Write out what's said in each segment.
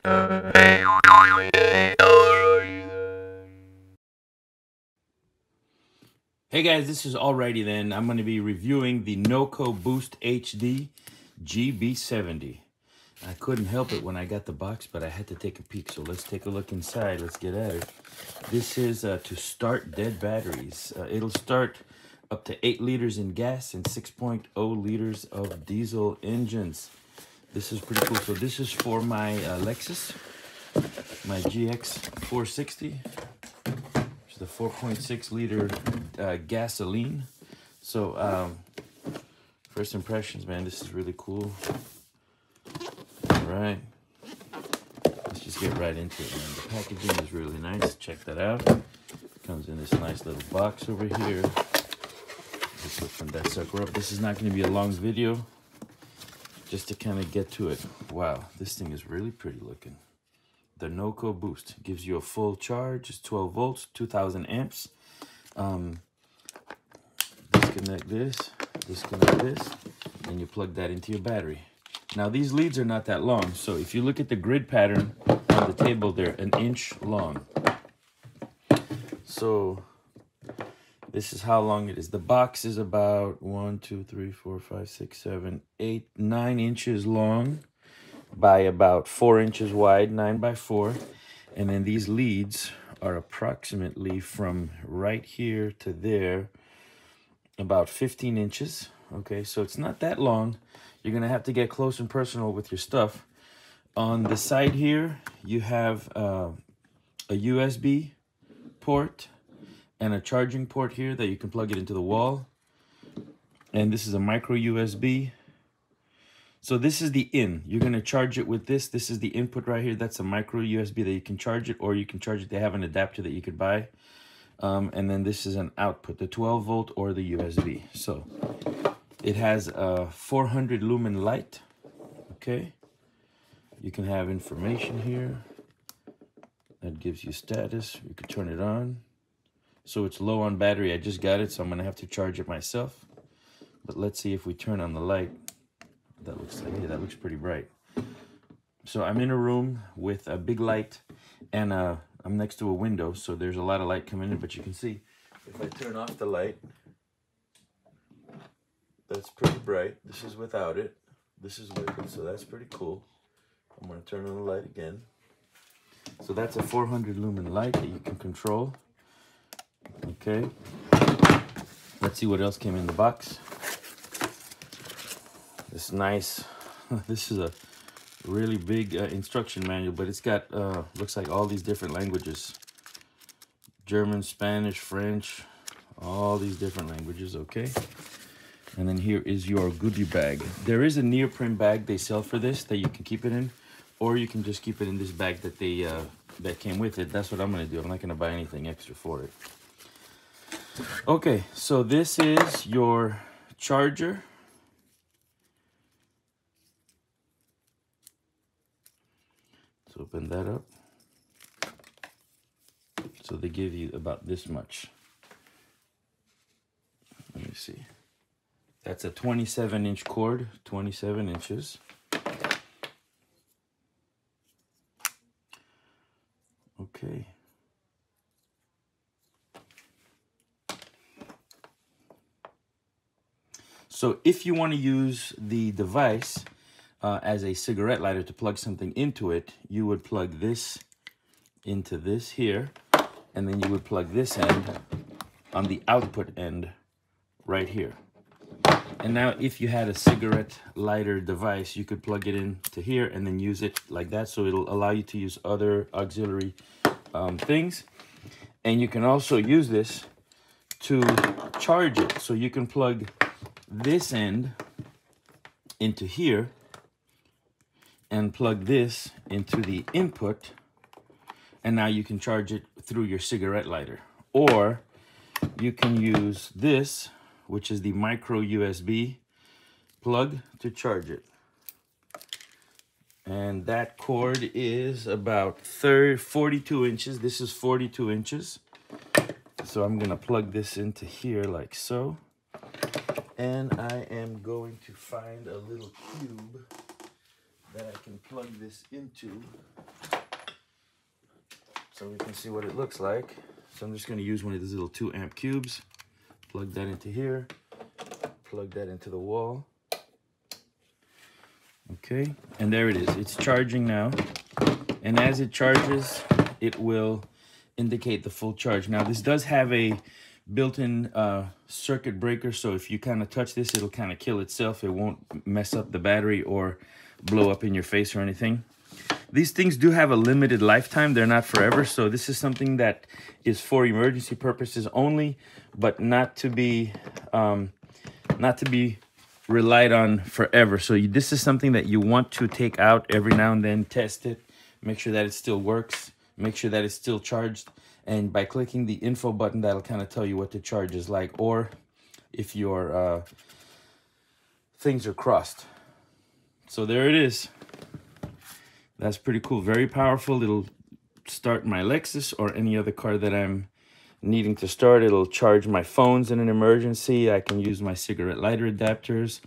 Hey guys, this is Alrighty Then. I'm going to be reviewing the Noco Boost HD GB70. I couldn't help it when I got the box, but I had to take a peek. So let's take a look inside. Let's get at it. This is to start dead batteries. It'll start up to 8 liters in gas and 6.0 liters of diesel engines. This is pretty cool. So this is for my Lexus, my GX 460. The 4.6 liter gasoline. So first impressions, man, this is really cool. All right, let's just get right into it, man. The packaging is really nice. Check that out. Comes in this nice little box over here. Let's open that sucker up. This is not going to be a long video, just to kind of get to it. Wow, this thing is really pretty looking. The Noco Boost gives you a full charge. It's 12 volts, 2000 amps. Disconnect this, and you plug that into your battery. Now these leads are not that long, so if you look at the grid pattern on the table, they're 1 inch long. So this is how long it is. The box is about 1, 2, 3, 4, 5, 6, 7, 8, 9 inches long by about 4 inches wide, 9 by 4. And then these leads are approximately from right here to there, about 15 inches. Okay, so it's not that long. You're gonna have to get close and personal with your stuff. On the side here, you have a USB port and a charging port here that you can plug it into the wall. And this is a micro USB. So this is the in. You're going to charge it with this. This is the input right here. That's a micro USB that you can charge it, or you can charge it. They have an adapter that you could buy. And then this is an output, the 12 volt or the USB. So it has a 400 lumen light. Okay. You can have information here. That gives you status. You can turn it on. So it's low on battery. I just got it, so I'm going to have to charge it myself. But let's see if we turn on the light. That looks like, hey, that looks pretty bright. So I'm in a room with a big light, and I'm next to a window, so there's a lot of light coming in. But you can see if I turn off the light, that's pretty bright. This is without it. This is with it, so that's pretty cool. I'm going to turn on the light again. So that's a 400 lumen light that you can control. Okay. Let's see what else came in the box. This nice, this is a really big instruction manual, but it's got, looks like all these different languages. German, Spanish, French, all these different languages, okay? And then here is your goodie bag. There is a neoprene bag they sell for this that you can keep it in, or you can just keep it in this bag that they that came with it. That's what I'm gonna do. I'm not gonna buy anything extra for it. Okay, so this is your charger. Let's open that up. So they give you about this much. Let me see. That's a 27-inch cord, 27 inches. Okay. So if you want to use the device as a cigarette lighter to plug something into it, you would plug this into this here, and then you would plug this end on the output end right here. And now if you had a cigarette lighter device, you could plug it into here and then use it like that. So it'll allow you to use other auxiliary things. And you can also use this to charge it. So you can plug this end into here and plug this into the input, and now you can charge it through your cigarette lighter. Or you can use this, which is the micro USB plug, to charge it. And that cord is about 42 inches. This is 42 inches. So I'm gonna plug this into here like so. And I am going to find a little cube that I can plug this into so we can see what it looks like. So I'm just going to use one of these little 2 amp cubes, plug that into here, plug that into the wall. Okay, and there it is. It's charging now. And as it charges, it will indicate the full charge. Now, this does have a built-in circuit breaker, so if you kind of touch this, it'll kind of kill itself. It won't mess up the battery or blow up in your face or anything. These things do have a limited lifetime. They're not forever, so this is something that is for emergency purposes only, but not to be relied on forever. So this is something that you want to take out every now and then, test it, make sure that it still works, make sure that it's still charged, and by clicking the info button, that'll kind of tell you what the charge is like, or if your things are crossed. So there it is. That's pretty cool. Very powerful. It'll start my Lexus or any other car that I'm needing to start. It'll charge my phones in an emergency. I can use my cigarette lighter adapters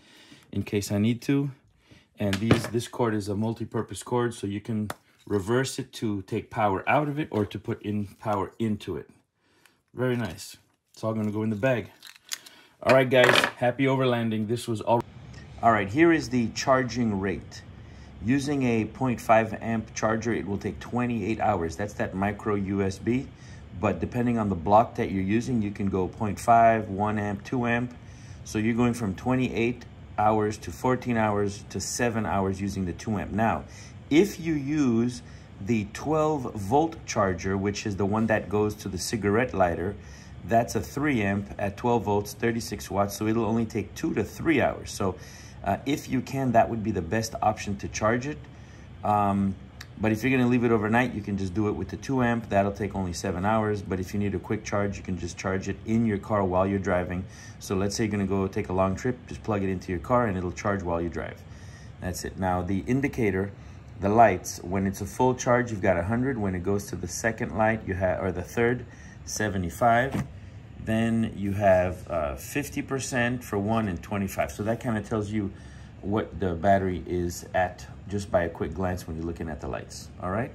in case I need to. And this cord is a multi-purpose cord, so you can reverse it to take power out of it or to put in power into it. Very nice. It's all going to go in the bag. All right, guys. Happy overlanding. This was all. All right, here is the charging rate. Using a 0.5 amp charger, it will take 28 hours. That's that micro USB. But depending on the block that you're using, you can go 0.5, 1 amp, 2 amp. So you're going from 28 hours to 14 hours to 7 hours using the 2 amp. Now, if you use the 12 volt charger, which is the one that goes to the cigarette lighter, that's a 3 amp at 12 volts, 36 watts. So it'll only take 2 to 3 hours. So if you can, that would be the best option to charge it. But if you're gonna leave it overnight, you can just do it with the 2 amp. That'll take only 7 hours. But if you need a quick charge, you can just charge it in your car while you're driving. So let's say you're gonna go take a long trip, just plug it into your car and it'll charge while you drive. That's it. Now the indicator, the lights, when it's a full charge, you've got 100. When it goes to the second light, you have, or the third, 75. Then you have 50% for 1 and 25. So that kind of tells you what the battery is at just by a quick glance when you're looking at the lights. All right.